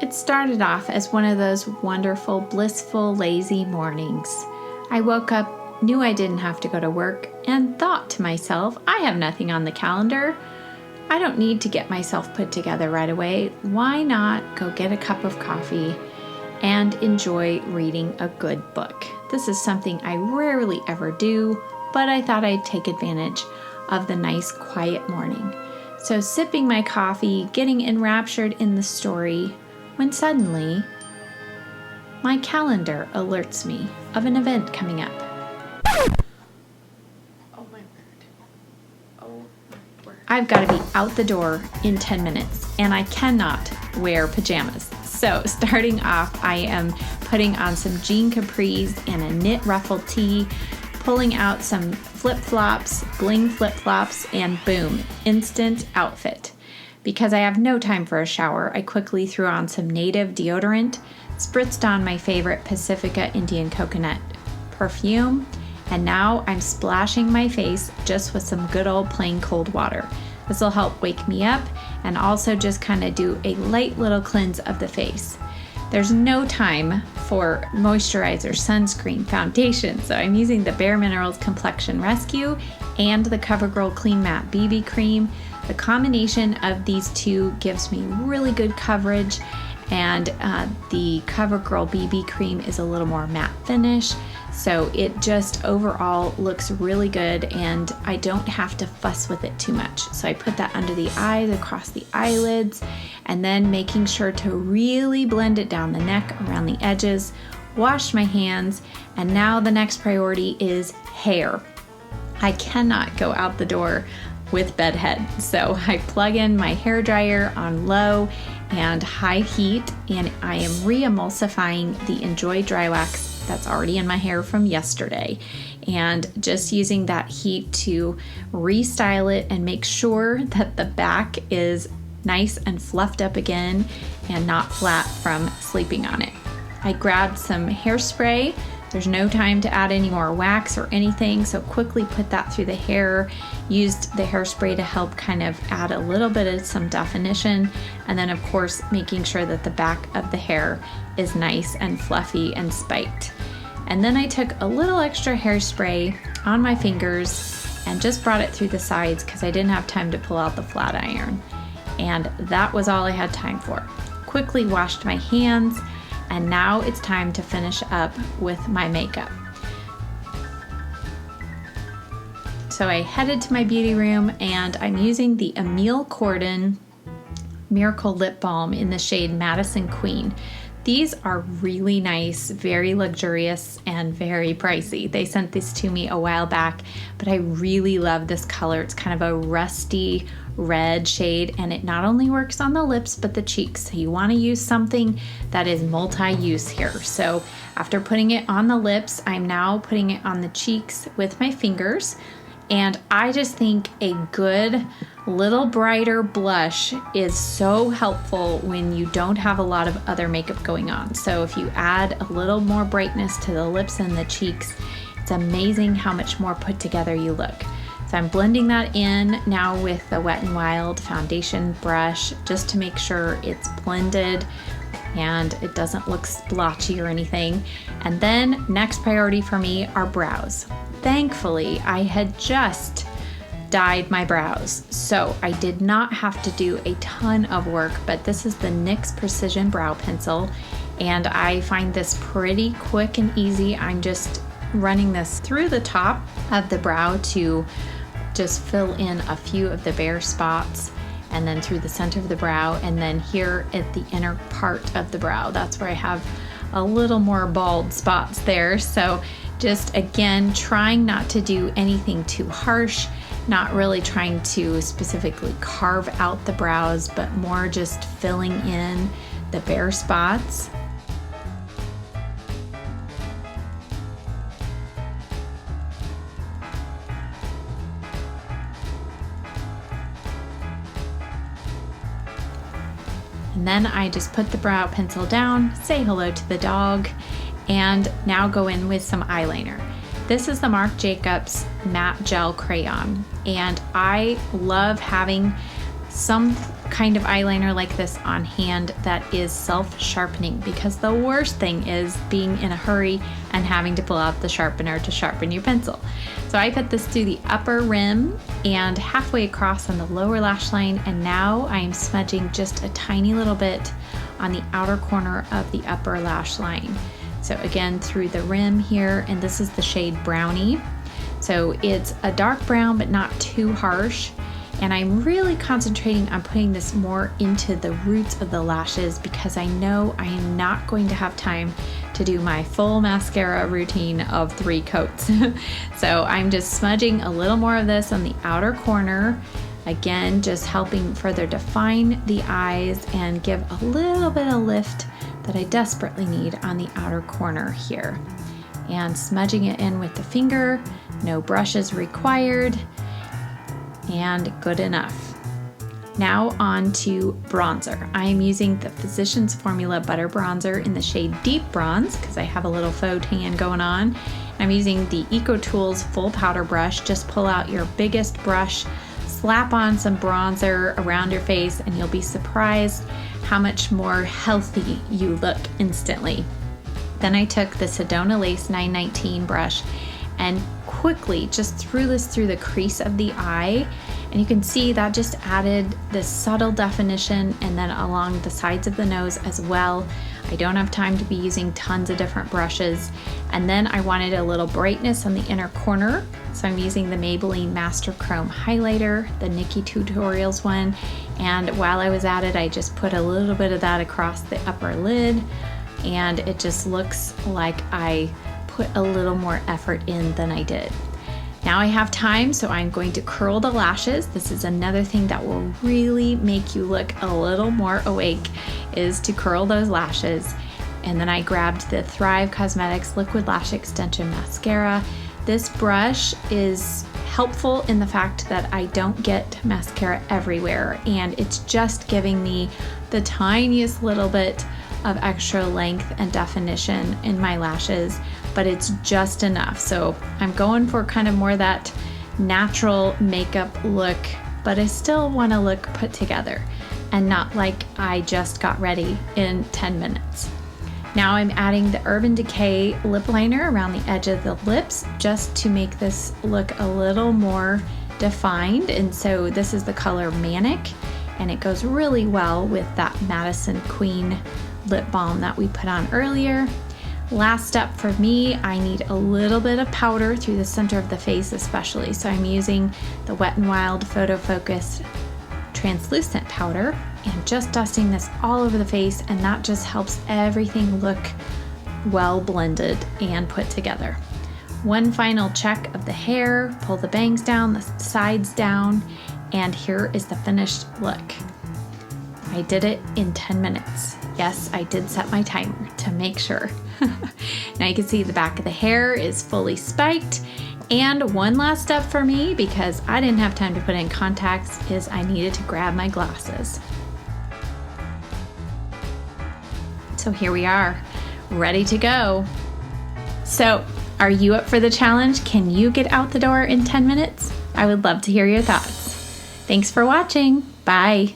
It started off as one of those wonderful, blissful, lazy mornings. I woke up, knew I didn't have to go to work, and thought to myself, I have nothing on the calendar. I don't need to get myself put together right away. Why not go get a cup of coffee and enjoy reading a good book? This is something I rarely ever do, but I thought I'd take advantage of the nice, quiet morning. So sipping my coffee, getting enraptured in the story, when suddenly my calendar alerts me of an event coming up. Oh my word. Oh my word. I've got to be out the door in 10 minutes and I cannot wear pajamas. So starting off, I am putting on some jean capris and a knit ruffle tee, pulling out some flip-flops, bling flip-flops, and boom, instant outfit. Because I have no time for a shower, I quickly threw on some native deodorant, spritzed on my favorite Pacifica Indian coconut perfume, and now I'm splashing my face just with some good old plain cold water. This will help wake me up and also just kind of do a light little cleanse of the face. There's no time for moisturizer, sunscreen, foundation, so I'm using the Bare Minerals Complexion Rescue and the CoverGirl Clean Matte BB Cream. The combination of these two gives me really good coverage, and the CoverGirl BB Cream is a little more matte finish, so it just overall looks really good and I don't have to fuss with it too much. So I put that under the eyes, across the eyelids, and then making sure to really blend it down the neck, around the edges, wash my hands, and now the next priority is hair. I cannot go out the door with bedhead, so I plug in my hair dryer on low and high heat, and I am re-emulsifying the Enjoy Dry Wax that's already in my hair from yesterday, and just using that heat to restyle it and make sure that the back is nice and fluffed up again and not flat from sleeping on it. I grabbed some hairspray. There's no time to add any more wax or anything, so quickly put that through the hair, used the hairspray to help kind of add a little bit of some definition, and then of course making sure that the back of the hair is nice and fluffy and spiked. And then I took a little extra hairspray on my fingers and just brought it through the sides because I didn't have time to pull out the flat iron. And that was all I had time for. Quickly washed my hands, and now it's time to finish up with my makeup. So I headed to my beauty room and I'm using the Emile Corden Miracle Lip Balm in the shade Madison Queen. These are really nice, very luxurious, and very pricey. They sent this to me a while back, but I really love this color. It's kind of a rusty red shade, and it not only works on the lips, but the cheeks. So you want to use something that is multi-use here. So after putting it on the lips, I'm now putting it on the cheeks with my fingers. And I just think a good little brighter blush is so helpful when you don't have a lot of other makeup going on. So if you add a little more brightness to the lips and the cheeks, it's amazing how much more put together you look. So I'm blending that in now with the Wet n Wild foundation brush just to make sure it's blended and it doesn't look splotchy or anything. And then next priority for me are brows. Thankfully, I had just dyed my brows, so I did not have to do a ton of work, but this is the NYX Precision Brow Pencil, and I find this pretty quick and easy. I'm just running this through the top of the brow to just fill in a few of the bare spots, and then through the center of the brow, and then here at the inner part of the brow. That's where I have a little more bald spots there. So just again, trying not to do anything too harsh, not really trying to specifically carve out the brows, but more just filling in the bare spots. And then I just put the brow pencil down, say hello to the dog, and now go in with some eyeliner. This is the Marc Jacobs Matte Gel Crayon, and I love having some kind of eyeliner like this on hand that is self-sharpening, because the worst thing is being in a hurry and having to pull out the sharpener to sharpen your pencil. So I put this through the upper rim and halfway across on the lower lash line, and now I am smudging just a tiny little bit on the outer corner of the upper lash line. So again, through the rim here, and this is the shade Brownie. So it's a dark brown, but not too harsh. And I'm really concentrating on putting this more into the roots of the lashes, because I know I am not going to have time to do my full mascara routine of 3 coats. So I'm just smudging a little more of this on the outer corner. Again, just helping further define the eyes and give a little bit of lift that I desperately need on the outer corner here. And smudging it in with the finger, no brushes required, and good enough. Now on to bronzer. I am using the Physicians Formula Butter Bronzer in the shade Deep Bronze because I have a little faux tan going on. I'm using the EcoTools Full Powder Brush. Just pull out your biggest brush, slap on some bronzer around your face, and you'll be surprised how much more healthy you look instantly. Then I took the Sedona Lace 919 brush and quickly just threw this through the crease of the eye, and you can see that just added this subtle definition, and then along the sides of the nose as well. I don't have time to be using tons of different brushes. And then I wanted a little brightness on the inner corner, so I'm using the Maybelline Master Chrome highlighter, the Nikki Tutorials one, and while I was at it, I just put a little bit of that across the upper lid, and it just looks like I put a little more effort in than I did. Now I have time, so I'm going to curl the lashes. This is another thing that will really make you look a little more awake, is to curl those lashes. And then I grabbed the Thrive Cosmetics Liquid Lash Extension Mascara. This brush is helpful in the fact that I don't get mascara everywhere, and it's just giving me the tiniest little bit of extra length and definition in my lashes, but it's just enough. So I'm going for kind of more that natural makeup look, but I still want to look put together and not like I just got ready in 10 minutes. Now I'm adding the Urban Decay lip liner around the edge of the lips just to make this look a little more defined. And so this is the color Manic, and it goes really well with that Madison Queen lip balm that we put on earlier. Last step for me, I need a little bit of powder through the center of the face especially. So I'm using the Wet n Wild Photo Focus translucent powder and just dusting this all over the face, and that just helps everything look well blended and put together. One final check of the hair, pull the bangs down, the sides down, and here is the finished look. I did it in 10 minutes. Yes, I did set my timer to make sure. Now you can see the back of the hair is fully spiked. And one last step for me, because I didn't have time to put in contacts, is I needed to grab my glasses. So here we are, ready to go. So, are you up for the challenge? Can you get out the door in 10 minutes? I would love to hear your thoughts. Thanks for watching. Bye.